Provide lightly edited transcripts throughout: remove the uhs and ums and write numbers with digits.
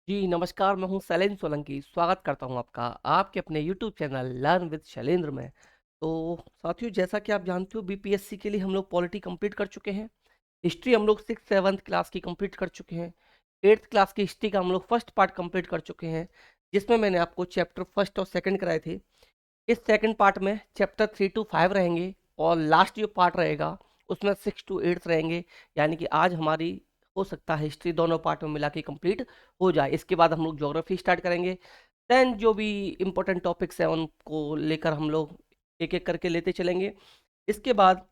जी नमस्कार, मैं हूं शैलेंद्र सोलंकी। स्वागत करता हूं आपका आपके अपने YouTube channel learn with Shailendra में। तो साथियों, जैसा कि आप जानते हो, बीपीएससी के लिए हम लोग पॉलिटी कंप्लीट कर चुके हैं। हिस्ट्री हम लोग 6 7 क्लास की कंप्लीट कर चुके हैं। 8th क्लास की हिस्ट्री का हम लोग फर्स्ट पार्ट कंप्लीट कर चुके हैं, जिसमें मैंने आपको चैप्टर फर्स्ट और सेकंड कराए थे। इस सेकंड पार्ट में चैप्टर 3 to 5 रहेंगे और लास्ट जो पार्ट रहेगा उसमें 6 to 8 रहेंगे। यानी कि आज हमारी हो सकता है हिस्ट्री दोनों पार्ट में मिला के कंप्लीट हो जाए। इसके बाद हम लोग ज्योग्राफी स्टार्ट करेंगे। देन जो भी इम्पोर्टेंट टॉपिक्स हैं उनको लेकर हम लोग एक एक करके लेते चलेंगे। इसके बाद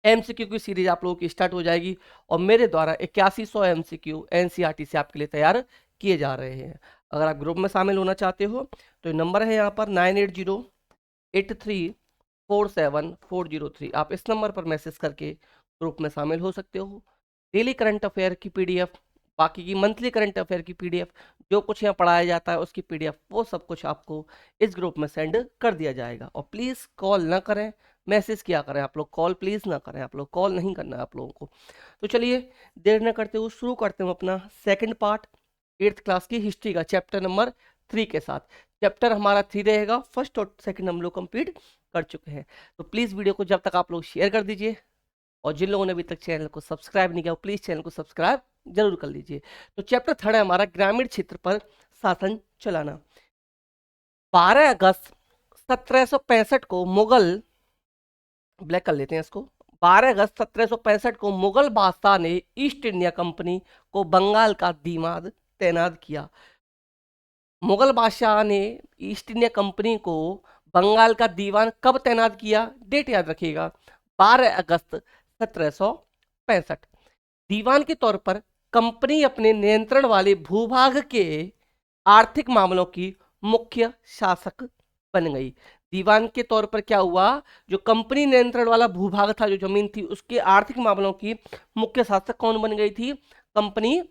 एमसीक्यू की सीरीज आप लोगों की स्टार्ट हो जाएगी और मेरे द्वारा 8100 एमसीक्यू एनसीईआरटी से आपके लिए तैयार किए जा रहे हैं। अगर आप ग्रुप में शामिल होना चाहते हो तो नंबर है यहाँ पर 9808347403। आप इस नंबर पर मैसेज करके ग्रुप में शामिल हो सकते हो। डेली करंट अफेयर की पीडीएफ, बाकी की मंथली करंट अफेयर की पीडीएफ, जो कुछ यहाँ पढ़ाया जाता है उसकी पीडीएफ, वो सब कुछ आपको इस ग्रुप में सेंड कर दिया जाएगा। और प्लीज़ कॉल ना करें, मैसेज किया करें आप लोग। कॉल प्लीज़ ना करें, आप लोग कॉल नहीं करना है आप लोगों को। तो चलिए देर न करते हुए शुरू करते हैं अपना सेकंड पार्ट 8th क्लास की हिस्ट्री का चैप्टर नंबर 3 के साथ। चैप्टर हमारा 3 रहेगा। फर्स्ट और सेकंड हम लोग कंप्लीट कर चुके हैं। तो प्लीज़ वीडियो को जब तक आप लोग शेयर कर दीजिए, और जिन लोगों ने अभी तक चैनल को सब्सक्राइब नहीं किया प्लीज़ चैनल को सब्सक्राइब जरूर कर लीजिए। तो चैप्टर थर्ड है हमारा ग्रामीण क्षेत्र पर शासन चलाना। 12 अगस्त 1765 को मुगल, ब्लैक कर लेते हैं इसको, 12 अगस्त 1765 को मुगल बादशाह ने ईस्ट इंडिया कंपनी को बंगाल का दीमाद तैनात किया। मुगल बादशाह ने ईस्ट इंडिया कंपनी को बंगाल का दीवान कब तैनात किया? डेट याद रखिएगा, 12 अगस्त 1765। दीवान के तौर पर कंपनी अपने नियंत्रण वाले भूभाग के आर्थिक मामलों की मुख्य शासक बन गई। दीवान के तौर पर क्या हुआ, जो कंपनी नियंत्रण वाला भूभाग था, जो जमीन थी, उसके आर्थिक मामलों की मुख्य शासक कौन बन गई थी? कंपनी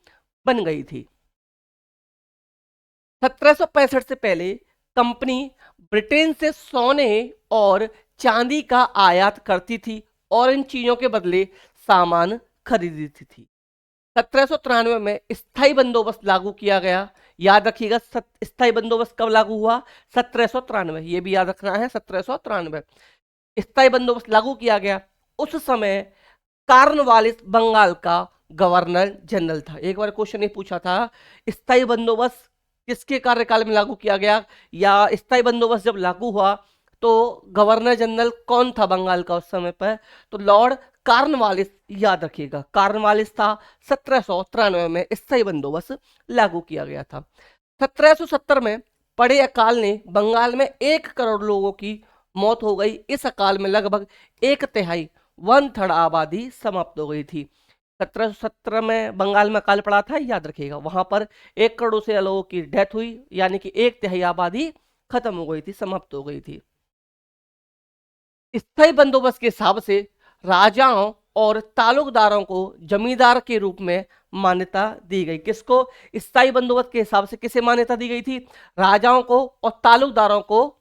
बन गई थी। 1765 से पहले कंपनी ब्रिटेन से सोने और चांदी का आयात करती थी और इन चीजों के बदले सामान खरीदती थी। 1793 में स्थायी बंदोबस्त लागू किया गया। याद रखिएगा, स्थायी बंदोबस्त कब लागू हुआ? 1793, ये भी याद रखना है, 1793 स्थायी बंदोबस्त लागू किया गया। उस समय कार्नवालिस बंगाल का गवर्नर जनरल था। एक बार क्वेश्चन ये पूछा था, स्थायी बंदोबस्त किसके कार्यकाल में लागू किया गया, या स्थायी बंदोबस्त जब लागू हुआ तो गवर्नर जनरल कौन था बंगाल का उस समय पर? तो लॉर्ड कार्नवालिस, याद रखिएगा, कार्नवालिस था। 1793 में स्थायी बंदोबस्त लागू किया गया था। 1770 में पड़े अकाल ने बंगाल में 1 करोड़ लोगों की मौत हो गई। इस अकाल में लगभग 1/3 1/3 आबादी समाप्त हो गई थी। 1717 में बंगाल में अकाल पड़ा था, याद रखिएगा, वहां पर 1 करोड़ से लोगों की डेथ हुई, यानी कि 1/3 आबादी खत्म हो गई थी, समाप्त हो गई थी। स्थायी बंदोबस्त के हिसाब से राजाओं और तालुकदारों को जमींदार के रूप में मान्यता दी गई। किसको? स्थायी बंदोबस्त के हिसाब से किसे मान्यता दी गई थी? राजाओं को और तालुकदारों को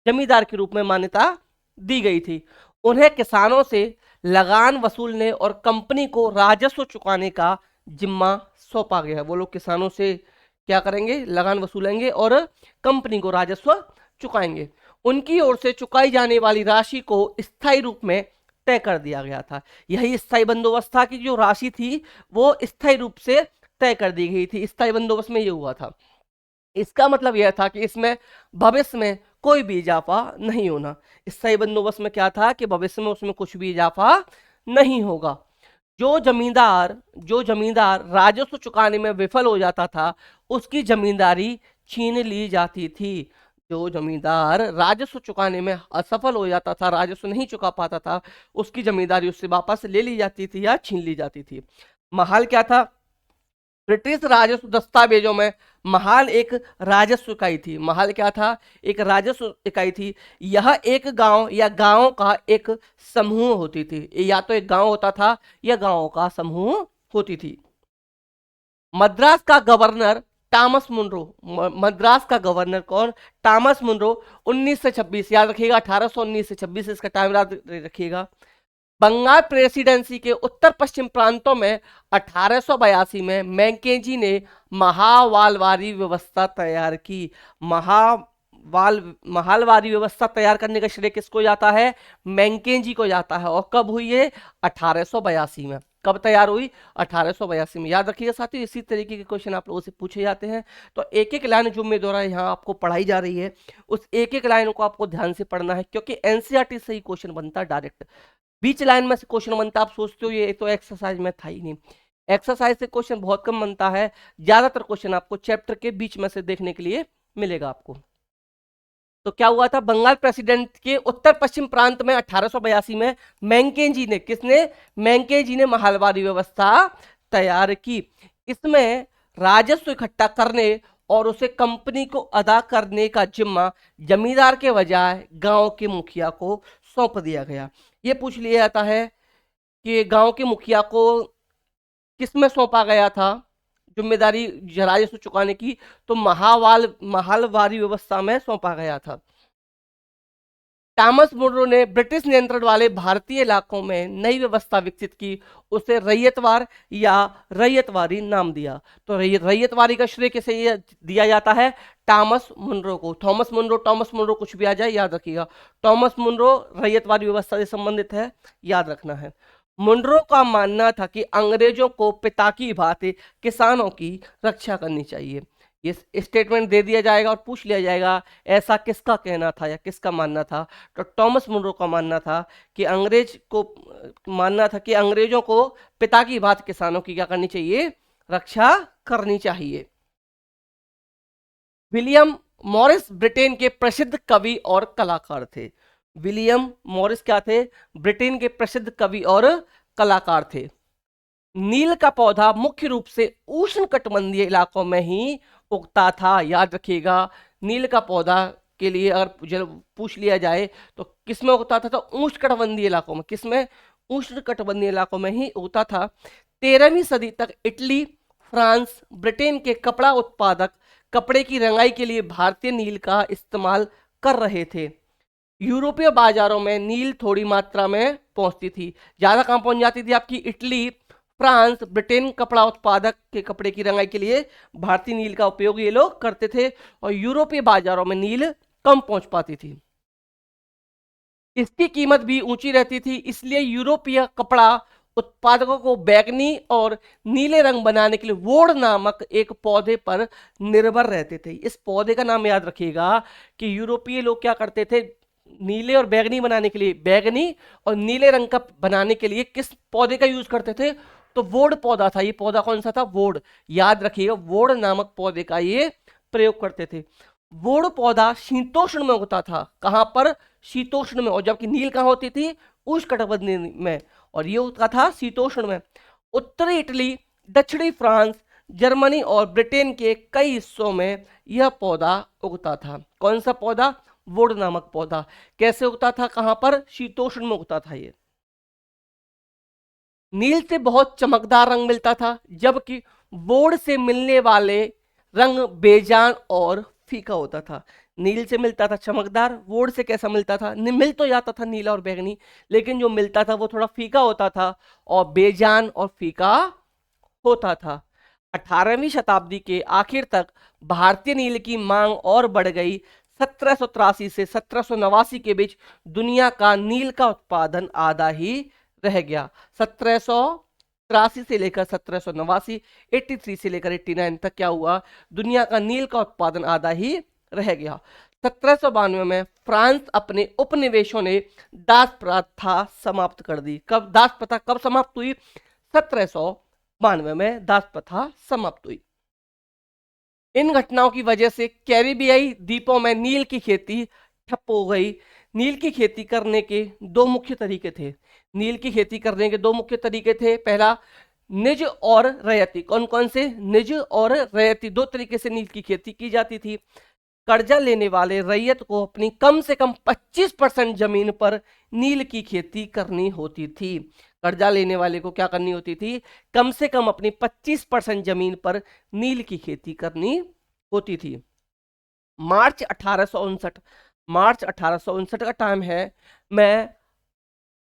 जमींदार के रूप में मान्यता दी गई थी। उन्हें किसानों से लगान वसूलने और कंपनी को राजस्व चुकाने का जिम्मा सौंपा गया है। वो लोग किसानों से क्या करेंगे? लगान वसूलेंगे और कंपनी को राजस्व चुकाएंगे। उनकी ओर से चुकाई जाने वाली राशि को स्थायी रूप में तय कर दिया गया था। यही स्थायी बंदोबस्त था कि जो राशि थी वो स्थायी रूप से तय कर दी गई थी। स्थायी बंदोबस्त में ये हुआ था। इसका मतलब यह था कि इसमें भविष्य में कोई भी इजाफा नहीं होना। स्थायी बंदोबस्त में क्या था कि भविष्य में उसमें कुछ भी इजाफा नहीं होगा। जो जमींदार राजस्व चुकाने में विफल हो जाता था, उसकी जमींदारी छीन ली जाती थी। जो जमींदार राजस्व चुकाने में असफल हो जाता था, राजस्व नहीं चुका पाता था, उसकी जमींदारी उससे वापस ले ली जाती थी या छीन ली जाती थी। महाल क्या था? ब्रिटिश राजस्व दस्तावेजों में महाल एक राजस्व इकाई थी। महाल क्या था? एक राजस्व इकाई थी। यह एक गांव या गांवों का एक समूह होती थी। या तो एक गांव होता था या गांवों का समूह होती थी। मद्रास का गवर्नर टॉमस मुनरो, मद्रास का गवर्नर कौन? Thomas Munro. 19 से 26, याद रखिएगा, 1819 से 26 इसका टाइम याद रखिएगा। बंगाल प्रेसिडेंसी के उत्तर पश्चिम प्रांतों में 1882 में मैकेंजी ने महावालवारी व्यवस्था तैयार की। महावालवारी व्यवस्था तैयार करने का श्रेय किसको जाता है? मैकेंजी को जाता है। और कब हुई है? 1882 में। कब तैयार हुई? 1882 में। याद रखिएगा साथियों, इसी तरीके के क्वेश्चन आप लोगों से पूछे जाते हैं। तो एक एक लाइन जो मैं द्वारा यहाँ आपको पढ़ाई जा रही है, उस एक एक लाइन को आपको ध्यान से पढ़ना है, क्योंकि एनसीईआरटी से ही क्वेश्चन बनता है डायरेक्ट। बीच लाइन में से क्वेश्चन बनता है, आप सोचते हो ये तो एक्सरसाइज में था ही नहीं। एक्सरसाइज से क्वेश्चन बहुत कम बनता है, ज्यादातर क्वेश्चन आपको चैप्टर के बीच में से देखने के लिए मिलेगा आपको। तो क्या हुआ था? बंगाल प्रेसिडेंट के उत्तर पश्चिम प्रांत में 1882 में मैकेंजी ने, किसने? मैकेंजी ने महालवारी व्यवस्था तैयार की। इसमें राजस्व इकट्ठा करने और उसे कंपनी को अदा करने का जिम्मा जमींदार के बजाय गांव के मुखिया को सौंप दिया गया। ये पूछ लिया जाता है कि गांव के मुखिया को किसमें सौंपा गया था जिम्मेदारी राजस्व चुकाने की? तो महालवारी व्यवस्था में सौंपा गया था। थॉमस मुनरो ने ब्रिटिश नियंत्रण वाले भारतीय इलाकों में नई व्यवस्था विकसित की। उसे रैयतवार या रैयतवारी नाम दिया। तो रैयतवारी का श्रेय किसे दिया जाता है? थॉमस मुनरो को। थॉमस मुनरो कुछ भी आ जाए याद रखिएगा। थॉमस मुनरो रैयतवारी व्यवस्था से संबंधित है, याद रखना है। मुनरो का मानना था कि अंग्रेजों को पिता की भांति किसानों की रक्षा करनी चाहिए। ये स्टेटमेंट दे दिया जाएगा और पूछ लिया जाएगा ऐसा किसका कहना था या किसका मानना था? तो थॉमस मुनरो का मानना था कि अंग्रेजों को पिता की भांति किसानों की क्या करनी चाहिए? रक्षा करनी चाहिए। विलियम मॉरिस ब्रिटेन के प्रसिद्ध कवि और कलाकार थे। विलियम मॉरिस क्या थे? ब्रिटेन के प्रसिद्ध कवि और कलाकार थे। नील का पौधा मुख्य रूप से उष्णकटिबंधीय इलाकों में ही उगता था। याद रखिएगा, नील का पौधा के लिए अगर पूछ लिया जाए तो किसमें उगता था? तो उष्णकटिबंधीय इलाकों में। किसमें? उष्णकटिबंधीय इलाकों में ही उगता था। 13वीं सदी तक इटली, फ्रांस, ब्रिटेन के कपड़ा उत्पादक कपड़े की रंगाई के लिए भारतीय नील का इस्तेमाल कर रहे थे। यूरोपीय बाजारों में नील थोड़ी मात्रा में पहुंचती थी। ज्यादा कहां पहुंच जाती थी? आपकी इटली, फ्रांस, ब्रिटेन कपड़ा उत्पादक के कपड़े की रंगाई के लिए भारतीय नील का उपयोग ये लोग करते थे, और यूरोपीय बाजारों में नील कम पहुंच पाती थी। इसकी कीमत भी ऊंची रहती थी, इसलिए यूरोपीय कपड़ा उत्पादकों को बैगनी और नीले रंग बनाने के लिए वोड नामक एक पौधे पर निर्भर रहते थे। इस पौधे का नाम याद रखिएगा कि यूरोपीय लोग क्या करते थे? नीले और बैगनी बनाने के लिए, बैगनी और नीले रंग का बनाने के लिए किस पौधे का यूज करते थे? तो वोड पौधा था। ये पौधा कौन सा था? वोड। याद रखिएगा, वोड नामक पौधे का ये प्रयोग करते थे। वोड पौधा शीतोष्ण में होता था। कहां पर? शीतोष्ण में। और जबकि नील कहां होती थी? उष्णकटिबंधीय में। और ये होता था शीतोष्ण में। उत्तरी इटली, दक्षिणी फ्रांस, जर्मनी और ब्रिटेन के कई हिस्सों में यह पौधा उगता था। कौन सा पौधा? वोड नामक पौधा। कैसे उगता था? कहां पर? शीतोष्ण में उगता था ये। नील से बहुत चमकदार रंग मिलता था, जबकि वोड से मिलने वाले रंग बेजान और फीका होता था। नील से मिलता था चमकदार, वोड से कैसा मिलता था? मिल तो जाता था नीला और बैंगनी, लेकिन जो मिलता था वो थोड़ा फीका होता था और बेजान और फीका होता था। 18वीं शताब्दी के आखिर तक भारतीय नील की मांग और बढ़ गई। 1783 से 1789 के बीच दुनिया का नील का उत्पादन आधा ही रह गया। 1783 से लेकर 1789, 83 से लेकर 89 तक क्या हुआ? दुनिया का नील का उत्पादन आधा ही रह गया। 1792 में फ्रांस अपने उपनिवेशों ने दास प्रथा समाप्त कर दी। कब दास प्रथा कब समाप्त हुई? 1792 में दास प्रथा समाप्त हुई। इन घटनाओं की वजह से कैरिबियाई द्वीपों में नील की खेती ठप हो गई। नील की खेती करने के दो मुख्य तरीके थे। नील की खेती करने के दो मुख्य तरीके थे। पहला, निज और रैयती। कौन कौन से? निज और रैयती, दो तरीके से नील की खेती की जाती थी। कर्जा लेने वाले रैयत को अपनी कम से कम 25% जमीन पर नील की खेती करनी होती थी। कर्जा लेने वाले को क्या करनी होती थी? कम से कम अपनी 25% जमीन पर नील की खेती करनी होती थी। मार्च 1859 का टाइम है। मैं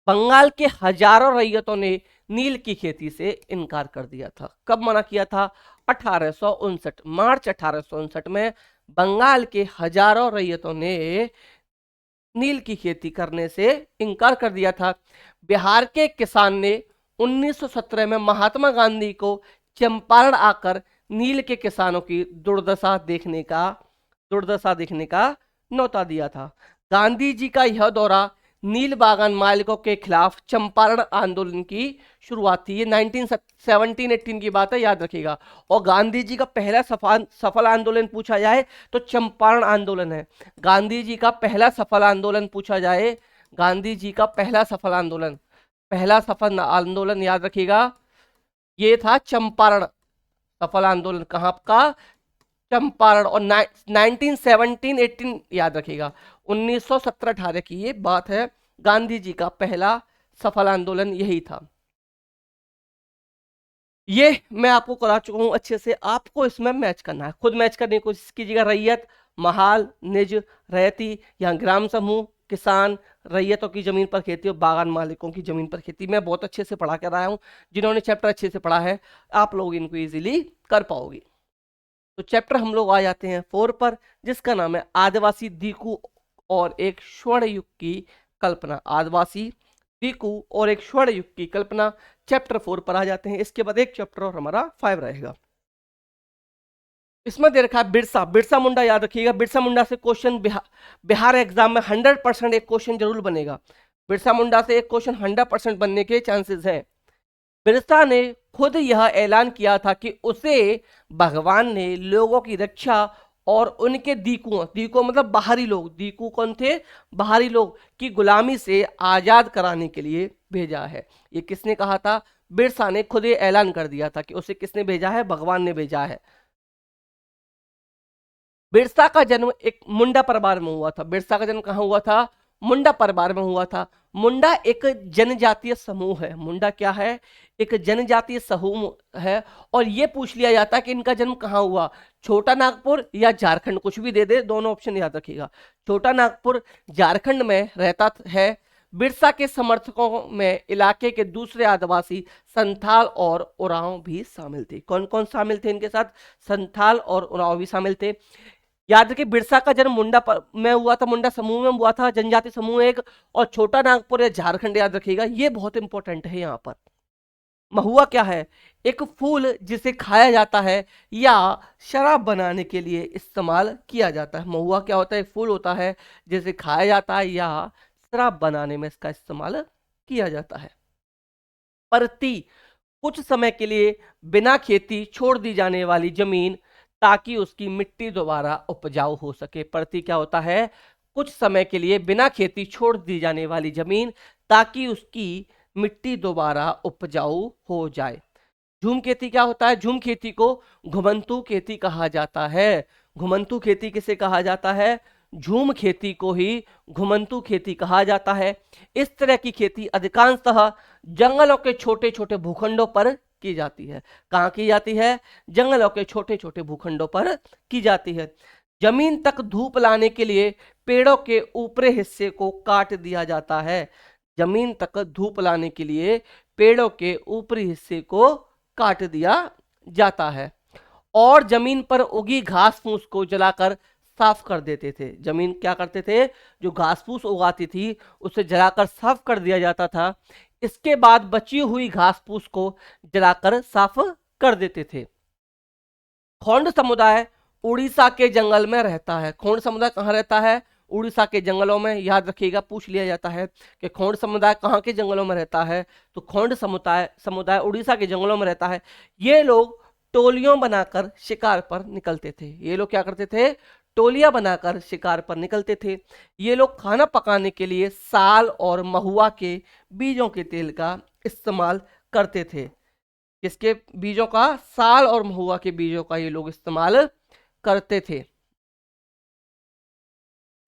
बंगाल के हजारों रैयतों ने नील की खेती से इनकार कर दिया था। कब मना किया था? 1859, मार्च 1859 में बंगाल के हजारों रैयतों ने नील की खेती करने से इनकार कर दिया था। बिहार के किसान ने 1917 में महात्मा गांधी को चंपारण आकर नील के किसानों की दुर्दशा देखने का न्योता दिया था। गांधी जी का यह दौरा नील बागान मालिकों के खिलाफ चंपारण आंदोलन की शुरुआत थी। ये 1917-18 की बात है, याद रखिएगा। और गांधी जी का पहला सफल आंदोलन पूछा जाए तो चंपारण आंदोलन है। गांधी जी का पहला सफल आंदोलन पूछा जाए, गांधी जी का पहला सफल आंदोलन याद रखिएगा, ये था चंपारण सफल आंदोलन। कहां का? चंपारण। और 1917-18 याद रखिएगा, 1917-18 की ये बात है। गांधी जी का पहला सफल आंदोलन यही था। ये मैं आपको करा चुका हूं अच्छे से, आपको इसमें मैच करना है, खुद मैच करने की कोशिश कीजिएगा। रैयत, महाल, निज, रैयती, यहाँ ग्राम समूह, किसान, रैयतों की जमीन पर खेती और बागान मालिकों की जमीन पर खेती। मैं बहुत अच्छे से पढ़ा कर आया हूं, जिन्होंने चैप्टर अच्छे से पढ़ा है आप लोग इनको इजीली कर पाओगे। तो चैप्टर हम लोग आ जाते हैं 4 पर, जिसका नाम है आदिवासी दीकू और एक स्वर्ण युग की कल्पना। आदिवासी दीकू और एक स्वर्ण युग की कल्पना, चैप्टर 4 पर आ जाते हैं। इसके बाद एक चैप्टर और हमारा 5 रहेगा। इसमें दे रखा है बिरसा मुंडा, याद रखिएगा। बिरसा मुंडा से क्वेश्चन बिहार एग्जाम में 100% एक क्वेश्चन जरूर बनेगा। बिरसा मुंडा से एक क्वेश्चन 100% बनने के चांसेस हैं। बिरसा ने खुद यह ऐलान किया था कि उसे भगवान ने लोगों की रक्षा और उनके दीकू मतलब बाहरी लोग, दीकू कौन थे? बाहरी लोग की गुलामी से आजाद कराने के लिए भेजा है। ये किसने कहा था? बिरसा ने खुद ये ऐलान कर दिया था कि उसे किसने भेजा है? भगवान ने भेजा है। बिरसा का जन्म एक मुंडा परिवार में हुआ था। बिरसा का जन्म कहाँ हुआ था? मुंडा परिवार में हुआ था। मुंडा एक जनजातीय समूह है। मुंडा क्या है? एक जनजातीय समूह है। और ये पूछ लिया जाता है कि इनका जन्म कहाँ हुआ, छोटा नागपुर या झारखंड, कुछ भी दे दे, दोनों ऑप्शन याद रखिएगा। छोटा नागपुर झारखंड में रहता है। बिरसा के समर्थकों में इलाके के दूसरे आदिवासी संथाल और उरांव भी शामिल थे। कौन कौन शामिल थे इनके साथ? संथाल और उरांव भी शामिल थे। याद रखिए, बिरसा का जन्म में हुआ था, मुंडा समूह में हुआ था, जनजाति समूह एक। और छोटा नागपुर या झारखंड, याद रखिएगा, ये बहुत इंपॉर्टेंट है यहाँ पर। महुआ क्या है? एक फूल जिसे खाया जाता है या शराब बनाने के लिए इस्तेमाल किया जाता है। महुआ क्या होता है? एक फूल होता है जिसे खाया जाता है या शराब बनाने में इसका इस्तेमाल किया जाता है। परती, कुछ समय के लिए बिना खेती छोड़ दी जाने वाली जमीन ताकि उसकी मिट्टी दोबारा उपजाऊ हो सके। परती क्या होता है? कुछ समय के लिए बिना खेती छोड़ दी जाने वाली जमीन ताकि उसकी मिट्टी दोबारा उपजाऊ हो जाए। झूम खेती क्या होता है? झूम खेती को घुमंतू खेती कहा जाता है। घुमंतू खेती किसे कहा जाता है? झूम खेती को ही घुमंतू खेती कहा जाता है। इस तरह की खेती अधिकांशतः जंगलों के छोटे छोटे भूखंडों पर की जाती है। कहाँ की जाती है? जंगलों के छोटे छोटे भूखंडों पर की जाती है। जमीन तक धूप लाने के लिए पेड़ों के ऊपरी हिस्से को काट दिया जाता है। जमीन तक धूप लाने के लिए पेड़ों के ऊपरी हिस्से को काट दिया जाता है। और जमीन पर उगी घास फूस को जलाकर साफ कर देते थे। जमीन क्या करते थे? जो घास फूस उगाती थी उसे जलाकर साफ कर दिया जाता था। इसके बाद बची हुई घास फूस को जलाकर साफ कर देते थे। खोंड समुदाय उड़ीसा के जंगल में रहता है। खोंड समुदाय कहाँ रहता है? उड़ीसा के जंगलों में। याद रखिएगा, पूछ लिया जाता है कि खोंड समुदाय कहाँ के जंगलों में रहता है, तो खोंड समुदाय उड़ीसा के जंगलों में रहता है। ये लोग टोलियों बनाकर शिकार पर निकलते थे। ये लोग क्या करते थे? टोलियां बनाकर शिकार पर निकलते थे। ये लोग खाना पकाने के लिए साल और महुआ के बीजों के तेल का इस्तेमाल करते थे। किसके बीजों का? साल और महुआ के बीजों का ये लोग इस्तेमाल करते थे।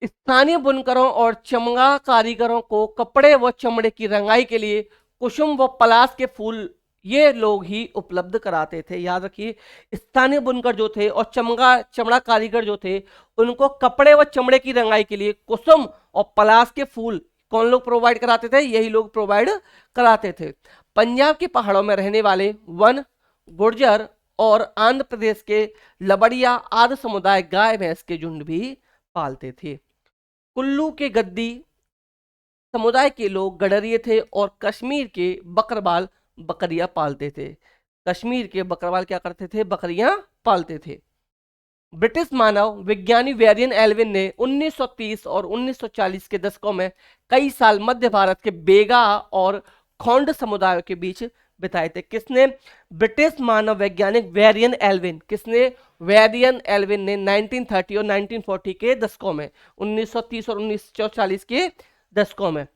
स्थानीय बुनकरों और चमड़ा कारीगरों को कपड़े व चमड़े की रंगाई के लिए कुसुम व पलाश के फूल ये लोग ही उपलब्ध कराते थे। याद रखिए, स्थानीय बुनकर जो थे और चमड़ा कारीगर जो थे, उनको कपड़े व चमड़े की रंगाई के लिए कुसुम और पलाश के फूल कौन लोग प्रोवाइड कराते थे? यही लोग प्रोवाइड कराते थे। पंजाब के पहाड़ों में रहने वाले वन, गुर्जर और आंध्र प्रदेश के लबड़िया आदि समुदाय गाय भैंस के झुंड भी पालते थे। कुल्लू के गद्दी समुदाय के लोग गडरिये थे और कश्मीर के बकरवाल बकरियां पालते थे। कश्मीर के बकरवाल क्या करते थे? बकरियां पालते थे। ब्रिटिश मानव विज्ञानी वेरियन एल्विन ने 1930 और 1940 के दशकों में कई साल मध्य भारत के बेगा और खोंड समुदायों के बीच बिताए थे। किसने? ब्रिटिश मानव वैज्ञानिक वेरियन एल्विन। किसने? वेरियन एल्विन ने 1930 और 1940 के दशकों में, 1930 और 1940 के दशकों में।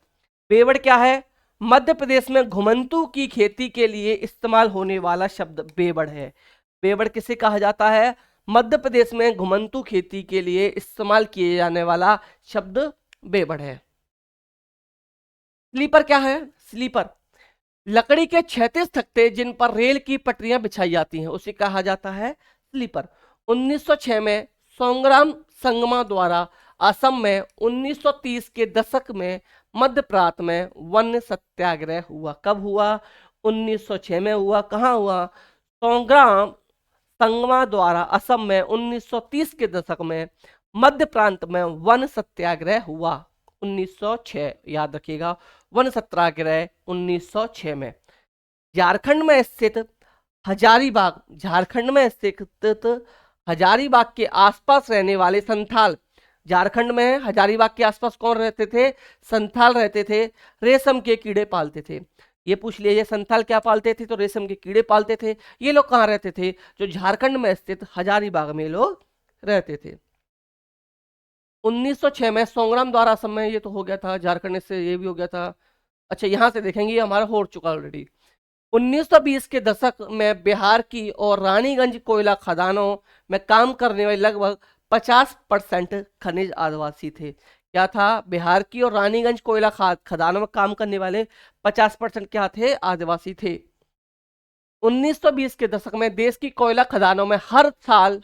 बेवड़ क्या है? मध्य प्रदेश में घुमंतू की खेती के लिए इस्तेमाल होने वाला शब्द बेवड़ है। बेवड़ किसे कहा जाता है? मध्य प्रदेश में घुमंतू खेती के लिए इस्तेमाल किए जाने वाला शब्द बेवड़ है। स्लीपर क्या है? स्लीपर लकड़ी के क्षैतिज तख्ते जिन पर रेल की पटरियां बिछाई जाती हैं उसे कहा जाता है स्लीपर। 1906 में संग्राम संगमा द्वारा असम में 1930 के दशक में मध्य प्रांत में वन सत्याग्रह हुआ। कब हुआ? 1906 में हुआ। कहाँ हुआ? संग्राम संगमा द्वारा असम में 1930 के दशक में मध्य प्रांत में वन सत्याग्रह हुआ। 1906 याद रखिएगा, वन सत्याग्रह 1906 में। झारखंड में स्थित हजारीबाग, झारखंड में स्थित हजारीबाग के आसपास रहने वाले संथाल, झारखंड में हजारीबाग के आसपास कौन रहते थे? संथाल रहते थे। रेशम के कीड़े पालते थे। ये पूछ लीजिए, संथाल क्या पालते थे? तो रेशम के कीड़े पालते थे। ये लोग कहाँ रहते थे? जो झारखंड में स्थित हजारीबाग में लोग रहते थे। 1906 में संग्राम द्वारा असम में, ये तो हो गया था, झारखंड से ये भी हो गया था। अच्छा, यहां से देखेंगे, ये हमारा हो चुका ऑलरेडी। 1920 के दशक में बिहार की और रानीगंज कोयला खदानों में काम करने वाले लगभग 50% खनिज आदिवासी थे। क्या था? बिहार की और रानीगंज कोयला खदानों में काम करने वाले 50% क्या थे? आदिवासी थे। 1920 के दशक में देश की कोयला खदानों में हर साल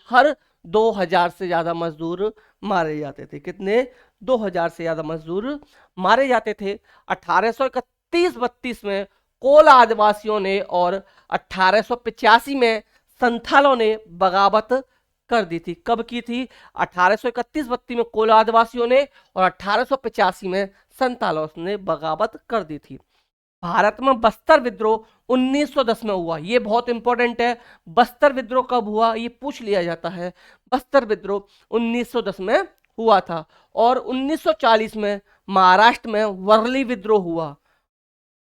2000 से ज्यादा मजदूर मारे जाते थे। कितने? 2000 से ज्यादा मजदूर मारे जाते थे। 1831-32 में कोल आदिवासियों ने और 1885 में संथालों ने बगावत कर दी थी। कब की थी? 1831-32 में कोल आदिवासियों ने और 1885 में संथालों ने बगावत कर दी थी। भारत में बस्तर विद्रोह 1910 में हुआ। ये बहुत इंपॉर्टेंट है। बस्तर विद्रोह कब हुआ? ये पूछ लिया जाता है। बस्तर विद्रोह 1910 में हुआ था। और 1940 में महाराष्ट्र में वर्ली विद्रोह हुआ।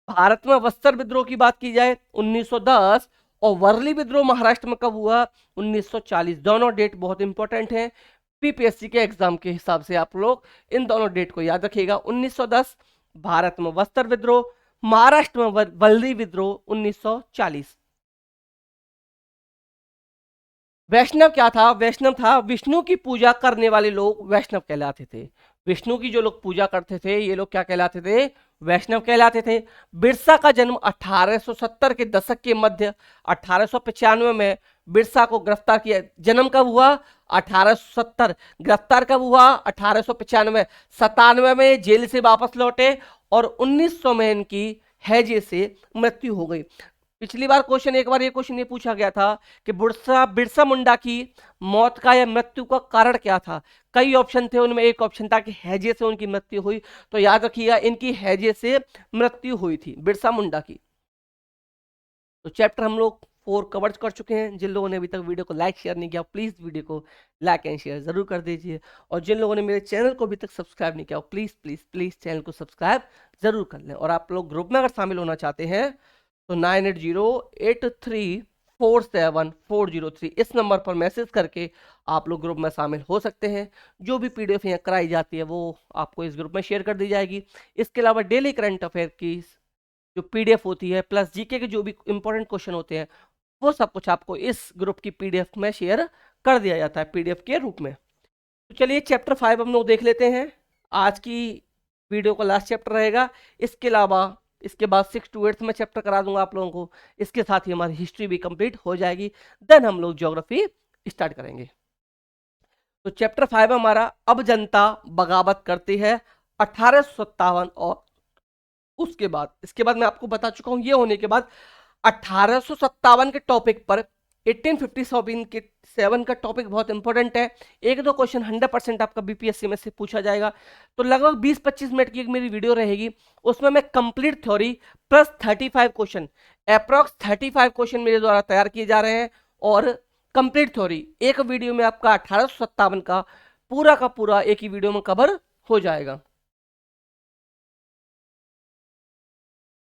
भारत में बस्तर विद्रोह की बात की जाए 1910, और वर्ली विद्रोह महाराष्ट्र में कब हुआ? 1940। दोनों डेट बहुत इंपॉर्टेंट हैं पीपीएससी के एग्जाम के हिसाब से। आप लोग इन दोनों डेट को याद रखिएगा। 1910 भारत में बस्तर विद्रोह, महाराष्ट्र में वर्ली विद्रोह 1940। वैष्णव क्या था? वैष्णव था विष्णु की पूजा करने वाले लोग वैष्णव कहलाते थे। विष्णु की जो लोग पूजा करते थे ये लोग क्या कहलाते थे? वैष्णव कहलाते थे। बिरसा का जन्म 1870 के दशक के मध्य 1895 में बिरसा को गिरफ्तार किया। जन्म कब हुआ? 1870। गिरफ्तार कब हुआ? 1895। 97 में जेल से वापस लौटे और 1900 में इनकी हैजे से मृत्यु हो गई। पिछली बार क्वेश्चन, एक बार ये क्वेश्चन ये पूछा गया था कि बिरसा मुंडा की मौत का या मृत्यु का कारण क्या था? कई ऑप्शन थे, उनमें एक ऑप्शन था कि हैजे से उनकी मृत्यु हुई। तो याद रखिएगा, इनकी हैजे से मृत्यु हुई थी बिरसा मुंडा की। तो चैप्टर हम लोग 4 कवर कर चुके हैं। जिन लोगों ने अभी तक वीडियो को लाइक शेयर नहीं किया, प्लीज वीडियो को लाइक एंड शेयर जरूर कर दीजिए। और जिन लोगों ने मेरे चैनल को अभी तक सब्सक्राइब नहीं किया, प्लीज प्लीज प्लीज चैनल को सब्सक्राइब जरूर कर लें। और आप लोग ग्रुप में अगर शामिल होना चाहते हैं तो 9808347403 इस नंबर पर मैसेज करके आप लोग ग्रुप में शामिल हो सकते हैं। जो भी पीडीएफ यहाँ कराई जाती है वो आपको इस ग्रुप में शेयर कर दी जाएगी। इसके अलावा डेली करंट अफेयर की जो पीडीएफ होती है प्लस जीके के जो भी इंपॉर्टेंट क्वेश्चन होते हैं वो सब कुछ आपको इस ग्रुप की पीडीएफ में शेयर कर दिया जाता है पीडीएफ के रूप में। तो चलिए चैप्टर 5 हम लोग देख लेते हैं। आज की वीडियो का लास्ट चैप्टर रहेगा। इसके अलावा इसके बाद 6 to 8 में चैप्टर करा दूंगा आप लोगों को। इसके साथ ही हमारी हिस्ट्री भी कंप्लीट हो जाएगी। देन हम लोग ज्योग्राफी स्टार्ट करेंगे। तो चैप्टर 5 हमारा, अब जनता बगावत करती है 1857 और उसके बाद, इसके बाद मैं आपको बता चुका हूं, ये होने के बाद 1857 के टॉपिक पर 1857 के 7 का टॉपिक बहुत इंपॉर्टेंट है। एक दो क्वेश्चन 100% आपका बीपीएससी में से पूछा जाएगा। तो लगभग 20-25 मिनट की एक मेरी वीडियो रहेगी, उसमें मैं complete theory plus 35 question, approx 35 question मेरे द्वारा तैयार किए जा रहे हैं और कंप्लीट थ्योरी एक वीडियो में आपका 1857 का पूरा एक ही वीडियो में कवर हो जाएगा।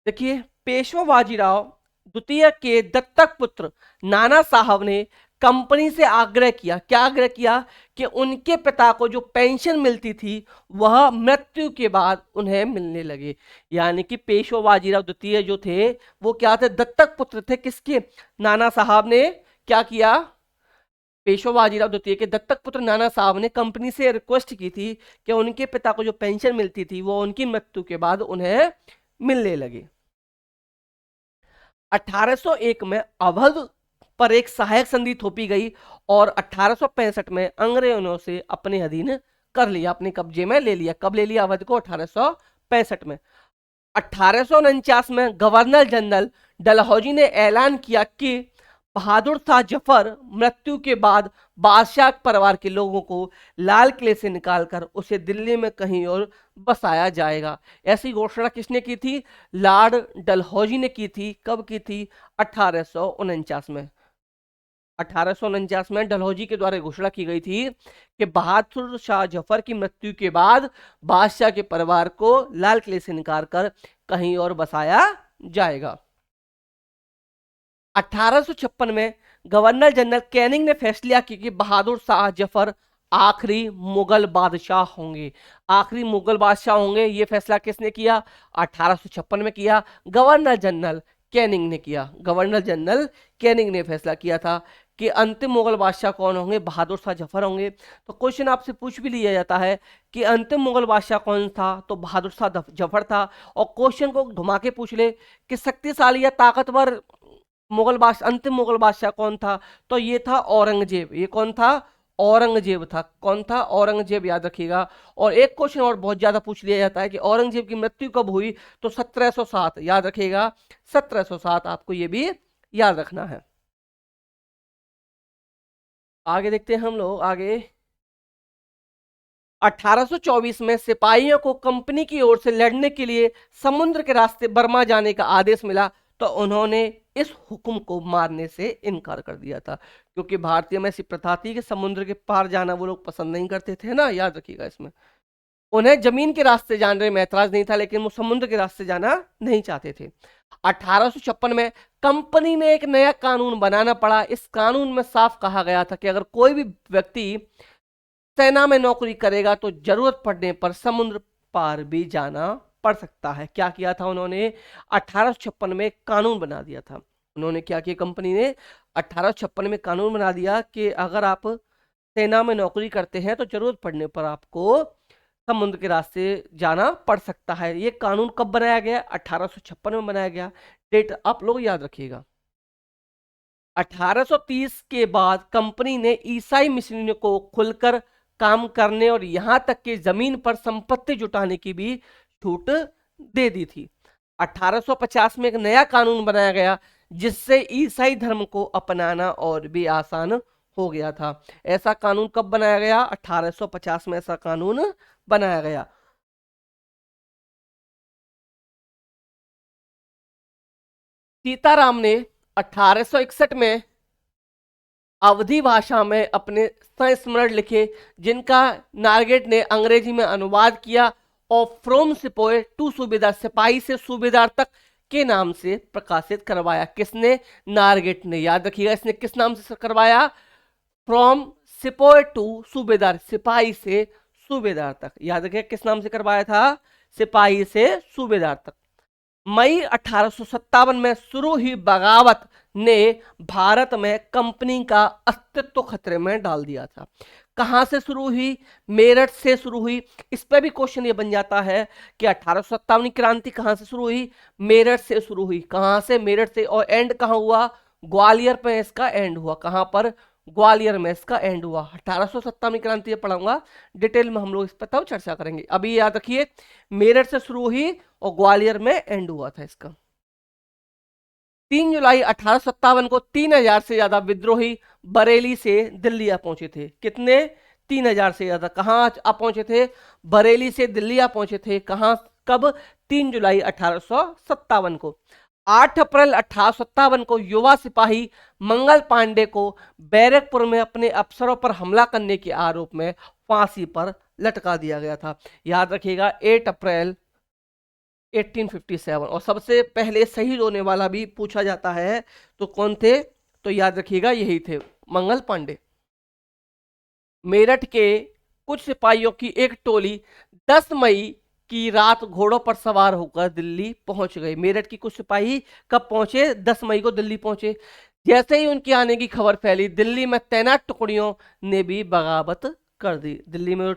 देखिए, पेशवा बाजीराव द्वितीय के दत्तक पुत्र नाना साहब ने कंपनी से आग्रह किया, क्या आग्रह किया, कि उनके पिता को जो पेंशन मिलती थी वह मृत्यु के बाद उन्हें मिलने लगे। यानी कि पेशवा बाजीराव द्वितीय जो थे वो क्या थे, दत्तक पुत्र थे किसके, नाना साहब ने क्या किया, पेशवा बाजीराव द्वितीय के दत्तक पुत्र नाना साहब ने कंपनी से रिक्वेस्ट की थी कि उनके पिता को जो पेंशन मिलती थी वो उनकी मृत्यु के बाद उन्हें मिलने लगे। 1801 में अवध पर एक सहायक संधि थोपी गई और 1865 में अंग्रेजों ने उसे अपने अधीन कर लिया, अपने कब्जे में ले लिया। कब ले लिया अवध को, 1865 में। 1849 में गवर्नर जनरल डलहौजी ने ऐलान किया कि बहादुर शाह जफर मृत्यु के बाद बादशाह परिवार के लोगों को लाल किले से निकालकर उसे दिल्ली में कहीं और बसाया जाएगा। ऐसी घोषणा किसने की थी, लॉर्ड डलहौजी ने की थी। कब की थी, 1849 में। 1849 में डलहौजी के द्वारा घोषणा की गई थी कि बहादुर शाह जफर की मृत्यु के बाद बादशाह के परिवार को लाल किले से निकालकर कहीं और बसाया जाएगा। 1856 में गवर्नर जनरल कैनिंग ने फैसला किया कि बहादुर शाह जफर आखिरी मुगल बादशाह होंगे, आखिरी मुगल बादशाह होंगे। यह फैसला किसने किया, 1856 में किया, गवर्नर जनरल कैनिंग ने किया। गवर्नर जनरल कैनिंग ने फैसला किया था कि अंतिम मुगल बादशाह कौन होंगे, बहादुर शाह जफर होंगे। तो क्वेश्चन आपसे पूछ भी लिया जाता है कि अंतिम मुगल बादशाह कौन था, तो बहादुर शाह जफर था। और क्वेश्चन को घुमा के पूछ ले कि शक्तिशाली या ताकतवर मुगल बादशाह, अंतिम मुगल बादशाह कौन था, तो ये था औरंगजेब। ये कौन था, औरंगजेब था। कौन था, औरंगजेब, याद रखिएगा। और एक क्वेश्चन और बहुत ज्यादा पूछ लिया जाता है कि औरंगजेब की मृत्यु कब हुई, तो 1707, याद रखिएगा 1707, आपको ये भी याद रखना है। आगे देखते हैं हम लोग आगे। 1824 में सिपाहियों को कंपनी की ओर से लड़ने के लिए समुद्र के रास्ते बर्मा जाने का आदेश मिला, तो उन्होंने इस हुक्म को मारने से इनकार कर दिया था, क्योंकि भारतीय में ऐसी प्रथा थी कि समुद्र के पार जाना वो लोग पसंद नहीं करते थे ना, याद रखिएगा इसमें। उन्हें जमीन के रास्ते जाने में ऐतराज नहीं था, लेकिन वो समुद्र के रास्ते जाना नहीं चाहते थे। 1856 में कंपनी ने एक नया कानून बनाना पड़ा। इस कानून में साफ कहा गया था कि अगर कोई भी व्यक्ति सेना में नौकरी करेगा तो जरूरत पड़ने पर समुद्र पार भी जाना पड़ सकता है। क्या किया था उन्होंने, 1856 में कानून बना दिया था। उन्होंने क्या किया, कंपनी ने 1856 में कानून बना दिया कि अगर आप सेना में नौकरी करते हैं तो जरूरत पड़ने पर आपको समुद्र के रास्ते जाना पड़ सकता है। ये कानून कब बनाया गया, 1856 में बनाया गया। डेट आप लोग याद रखिएगा। 1830 के बाद कंपनी ने ईसाई मिशनरियों को खुलकर काम करने और यहां तक कि जमीन पर संपत्ति जुटाने की भी छूट दे दी थी। 1850 में एक नया कानून बनाया गया जिससे ईसाई धर्म को अपनाना और भी आसान हो गया था। ऐसा कानून कब बनाया गया, 1850 में ऐसा कानून बनाया गया। सीताराम ने 1861 में अवधी भाषा में अपने संस्मरण लिखे, जिनका नारगेट ने अंग्रेजी में अनुवाद किया और फ्रॉम सिपोए टू सूबेदार, सिपाही से सूबेदार तक के नाम से प्रकाशित करवाया। किसने, नारगेट ने। याद रखिएगा इसने किस नाम से करवाया, फ्रॉम सिपोए टू सूबेदार, सिपाही से सूबेदार तक। याद रखिए किस नाम से करवाया था, सिपाही से सूबेदार तक। मई 1857 में शुरू हुई बगावत ने भारत में कंपनी का अस्तित्व खतरे में डाल दिया था। कहां से शुरू हुई, मेरठ से शुरू हुई। इस पे भी क्वेश्चन ये बन जाता है कि 1857 क्रांति कहां से शुरू हुई, मेरठ से शुरू हुई। कहां से, मेरठ से। और एंड कहां हुआ, ग्वालियर पे इसका एंड हुआ। कहां पर, ग्वालियर में इसका एंड हुआ। 1857 क्रांति पढ़ाऊंगा डिटेल में, हम लोग इस पर तब चर्चा करेंगे। अभी याद रखिए मेरठ से शुरू हुई और ग्वालियर में एंड हुआ था इसका। 3 जुलाई 1857 को 3000 से ज्यादा विद्रोही बरेली से दिल्ली आ पहुंचे थे। कितने? 3000 से ज्यादा। कहां आ पहुंचे थे? बरेली से दिल्ली आ पहुंचे थे। कहां? कब? 3 जुलाई 1857 को। 8 अप्रैल 1857 को युवा सिपाही मंगल पांडे को बैरकपुर में अपने अफसरों पर हमला करने के आरोप में फांसी पर लटका दिया गया था। याद रखिएगा 8 अप्रैल 1857। और सबसे पहले शहीद होने वाला भी पूछा जाता है तो कौन थे? तो याद रखिएगा यही थे, मंगल पांडे। मेरठ के कुछ सिपाहियों की एक टोली 10 मई की रात घोड़ों पर सवार होकर दिल्ली पहुंच गए। मेरठ की कुछ सिपाही कब पहुंचे? 10 मई को दिल्ली पहुंचे। जैसे ही उनके आने की खबर फैली, दिल्ली में तैनात टुकड़ियों ने भी बगावत कर दी। दिल्ली में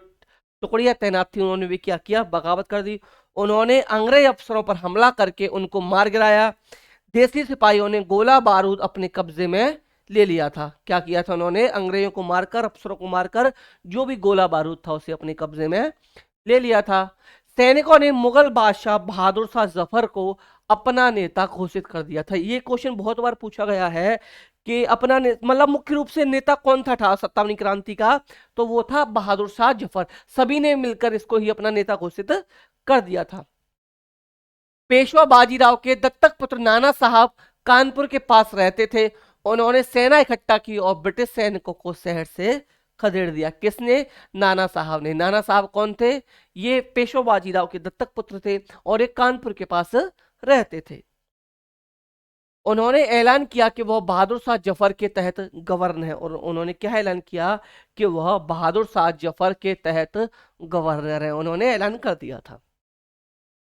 टुकड़ियां तैनात थी, उन्होंने भी क्या किया? बगावत कर दी। उन्होंने अंग्रेज अफसरों पर हमला करके उनको मार गिराया। देसी सिपाहियों ने गोला बारूद अपने कब्जे में ले लिया था। क्या किया था उन्होंने? अंग्रेजों को मारकर, अफसरों को मारकर जो भी गोला बारूद था उसे अपने कब्जे में ले लिया था। सैनिकों ने मुगल बादशाह बहादुर शाह जफर को अपना नेता घोषित कर दिया था। ये क्वेश्चन बहुत बार पूछा गया है कि अपना मतलब मुख्य रूप से नेता कौन था 1857 क्रांति का? तो वो था बहादुर शाह जफर। सभी ने मिलकर इसको ही अपना नेता घोषित कर दिया था। पेशवा बाजीराव के दत्तक पुत्र नाना साहब कानपुर के पास रहते थे। उन्होंने सेना इकट्ठा की और ब्रिटिश सैनिकों को शहर से खदेड़ दिया। किसने? नाना साहब ने। नाना साहब कौन थे? ये पेशवा बाजीराव के दत्तक पुत्र थे और एक कानपुर के पास रहते थे। उन्होंने ऐलान किया कि वह बहादुर शाह जफर के तहत गवर्नर है। और उन्होंने क्या ऐलान किया? कि वह बहादुर शाह जफर के तहत गवर्नर है, उन्होंने ऐलान कर दिया था।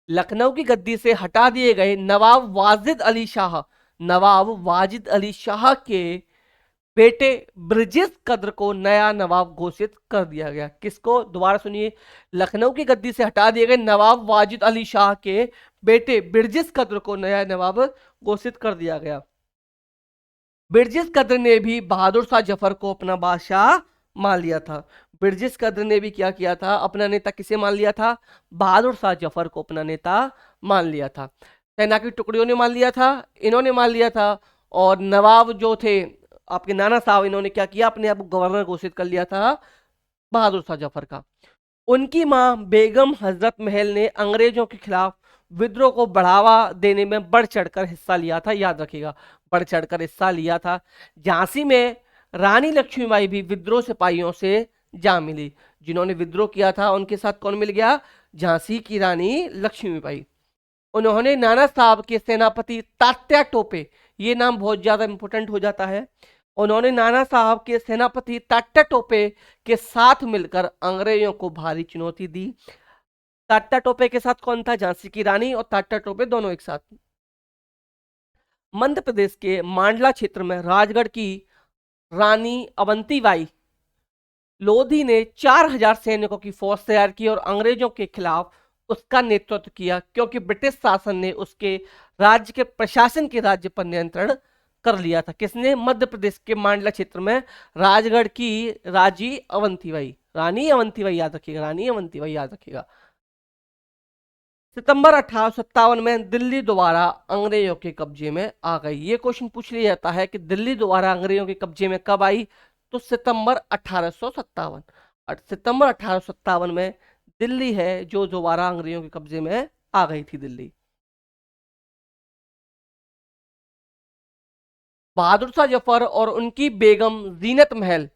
लखनऊ की गद्दी से हटा दिए गए नवाब वाजिद अली शाह, नवाब वाजिद अली शाह के बेटे ब्रिजेश कद्र को नया नवाब घोषित कर दिया गया। किसको? दोबारा सुनिए, लखनऊ की गद्दी से हटा दिए गए नवाब वाजिद अली शाह के बेटे ब्रिजेश कद्र को नया नवाब घोषित कर दिया गया। ब्रिजेश कद्र ने भी बहादुर शाह जफर को अपना बादशाह मान लिया था। ब्रिजेश कद्र ने भी क्या किया था? अपना नेता किसे मान लिया था? बहादुर शाह जफर को अपना नेता मान लिया था। सेना की टुकड़ियों ने मान लिया था, इन्होंने मान लिया था। और नवाब जो थे आपके नाना साहब, इन्होंने क्या किया? अपने आप को गवर्नर घोषित कर लिया था बहादुर शाह जफर का। उनकी मां बेगम हजरत महल ने अंग्रेजों के खिलाफ विद्रोह को बढ़ावा देने में बढ़ चढ़कर हिस्सा लिया था। याद रखिएगा, बढ़ चढ़कर हिस्सा लिया था। झांसी में रानी लक्ष्मीबाई भी विद्रोह सिपाहियों से जा मिली। जिन्होंने विद्रोह किया था उनके साथ कौन मिल गया? झांसी की रानी लक्ष्मीबाई। उन्होंने नाना साहब के सेनापति तात्या टोपे, ये नाम बहुत ज्यादा इंपॉर्टेंट हो जाता है, उन्होंने नाना साहब के सेनापति तात्या टोपे के साथ मिलकर अंग्रेजों को भारी चुनौती दी। तात्या टोपे के साथ कौन था? झांसी की रानी और तात्या टोपे दोनों एक साथ। मध्य प्रदेश के मांडला क्षेत्र में राजगढ़ की रानी अवंतीबाई लोधी ने 4000 सैनिकों की फौज तैयार की और अंग्रेजों के खिलाफ उसका नेतृत्व किया, क्योंकि ब्रिटिश शासन ने उसके राज्य के प्रशासन के राज्य पर नियंत्रण कर लिया था। किसने? मध्य प्रदेश के मांडला क्षेत्र में राजगढ़ की राजी अवंतीबाई, रानी अवंतीबाई, याद रखिएगा, रानी अवंतीबाई याद रखिएगा। सितंबर 1857 में दिल्ली दोबारा अंग्रेजों के कब्जे में आ गई। ये क्वेश्चन पूछ लिया जाता है कि दिल्ली दोबारा अंग्रेजों के कब्जे में कब आई? तो सितंबर 1857। सितंबर 1857 में दिल्ली है जो दोबारा अंग्रेजों के कब्जे में आ गई थी दिल्ली। बहादुर शाह जफर और उनकी बेगम जीनत महल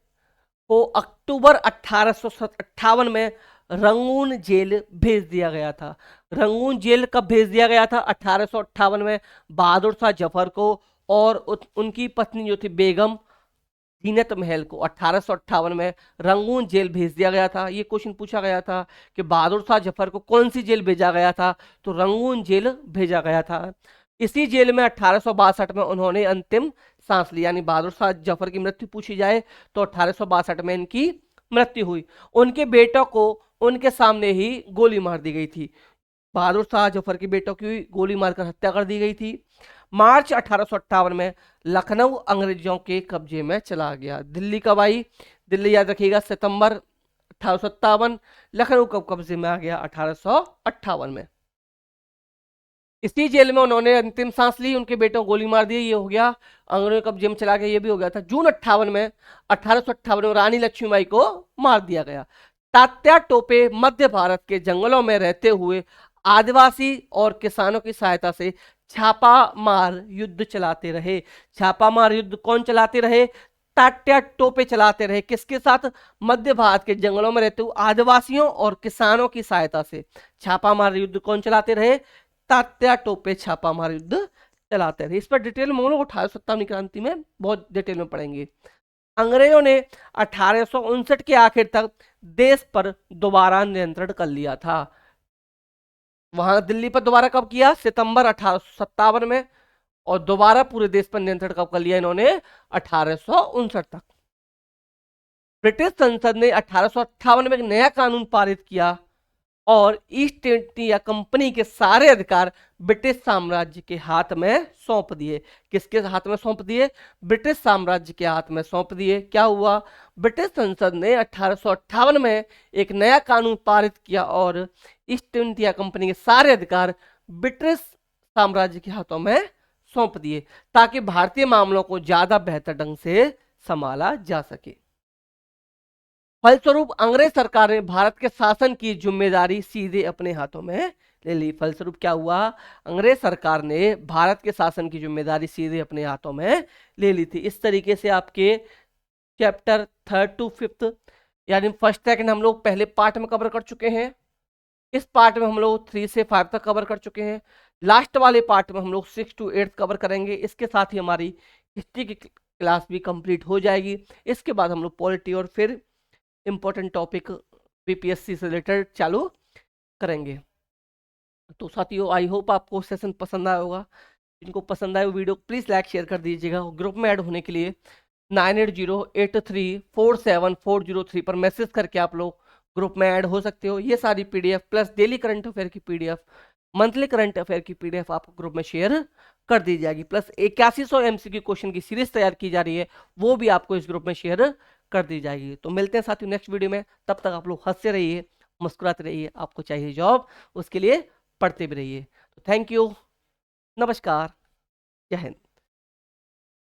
को अक्टूबर 1858 में रंगून जेल भेज दिया गया था। रंगून जेल कब भेज दिया गया था? 1858 में बहादुर शाह जफर को और उनकी पत्नी जो थी बेगम जीनत महल को 1858 में रंगून जेल भेज दिया गया था। ये क्वेश्चन पूछा गया था कि बहादुर शाह जफर को कौन सी जेल भेजा गया था? तो रंगून जेल भेजा गया था। इसी जेल में 1862 में उन्होंने अंतिम सांस ली। यानी बहादुर शाह जफर की मृत्यु पूछी जाए तो 1862 में इनकी मृत्यु हुई। उनके बेटों को उनके सामने ही गोली मार दी गई थी। बहादुर शाह जफर के बेटों की गोली मारकर हत्या कर दी गई थी। मार्च 1858 में लखनऊ अंग्रेजों के कब्जे में चला गया। दिल्ली कब आई? दिल्ली याद रखिएगा सितंबर 1857। लखनऊ कब कब्जे में आ गया? 1858 में। इसी जेल में उन्होंने अंतिम सांस ली, उनके बेटों को गोली मार दी, ये हो गया। अंग्रेजों कब्जे में चला गया, ये भी हो गया था। जून 58 में 1858 में रानी लक्ष्मीबाई को मार दिया गया। तात्या टोपे मध्य भारत के जंगलों में रहते हुए आदिवासी और किसानों की सहायता से छापामार युद्ध चलाते रहे। छापामार युद्ध कौन चलाते रहे? तात्या टोपे चलाते रहे। किसके साथ? मध्य भारत के जंगलों में रहते हुए आदिवासियों और किसानों की सहायता से छापामार युद्ध कौन चलाते रहे? तात्या टोपे छापामार युद्ध चलाते रहे। इस पर डिटेल में हम लोग 1857 क्रांति में बहुत डिटेल में पढ़ेंगे। अंग्रेजों ने 1859 के आखिर तक देश पर दोबारा नियंत्रण कर लिया था। वहां दिल्ली पर दोबारा कब किया? सितंबर 1857 में। और दोबारा पूरे देश पर नियंत्रण कब कर लिया इन्होंने? 1859 तक। ब्रिटिश संसद ने 1858 में एक नया कानून पारित किया और ईस्ट इंडिया कंपनी के सारे अधिकार ब्रिटिश साम्राज्य के हाथ में सौंप दिए। किसके हाथ में सौंप दिए? ब्रिटिश साम्राज्य के हाथ में सौंप दिए। क्या हुआ? ब्रिटिश संसद ने 1858 में एक नया कानून पारित किया और ईस्ट इंडिया कंपनी के सारे अधिकार ब्रिटिश साम्राज्य के हाथों में सौंप दिए, ताकि भारतीय मामलों को ज्यादा बेहतर ढंग से संभाला जा सके। फलस्वरूप अंग्रेज सरकार ने भारत के शासन की जिम्मेदारी सीधे अपने हाथों में ले ली। फलस्वरूप क्या हुआ? अंग्रेज सरकार ने भारत के शासन की जिम्मेदारी सीधे अपने हाथों में ले ली थी। इस तरीके से आपके चैप्टर 3rd to 5th यानी फर्स्ट सेकंड हम लोग पहले पार्ट में कवर कर चुके हैं। इस पार्ट में हम लोग 3 से 5 तक कवर कर चुके हैं। लास्ट वाले पार्ट में हम लोग 6 to 8 कवर करेंगे। इसके साथ ही हमारी हिस्ट्री की क्लास भी कंप्लीट हो जाएगी। इसके बाद हम लोग पॉलिटी और फिर इंपॉर्टेंट टॉपिक बीपीएससी से रिलेटेड चालू करेंगे। तो साथियों, आई होप आपको सेशन पसंद आया होगा। जिनको पसंद आए वीडियो प्लीज लाइक शेयर कर दीजिएगा। ग्रुप में ऐड होने के लिए 9808347403 पर मैसेज करके आप लोग ग्रुप में ऐड हो सकते हो। ये सारी PDF plus daily current affair की पीडीएफ, मंथली करंट अफेयर की पीडीएफ आपको ग्रुप में शेयर कर दी जाएगी। प्लस 8100 एमसीक्यू क्वेश्चन की सीरीज तैयार की जा रही है, वो भी आपको इस ग्रुप में शेयर कर दी जाएगी। तो मिलते हैं साथियों नेक्स्ट वीडियो में। तब तक आप लोग हंसते रहिए, मुस्कुराते रहिए। आपको चाहिए जॉब, उसके लिए पढ़ते भी रहिए। तो थैंक यू, नमस्कार, जय हिंद।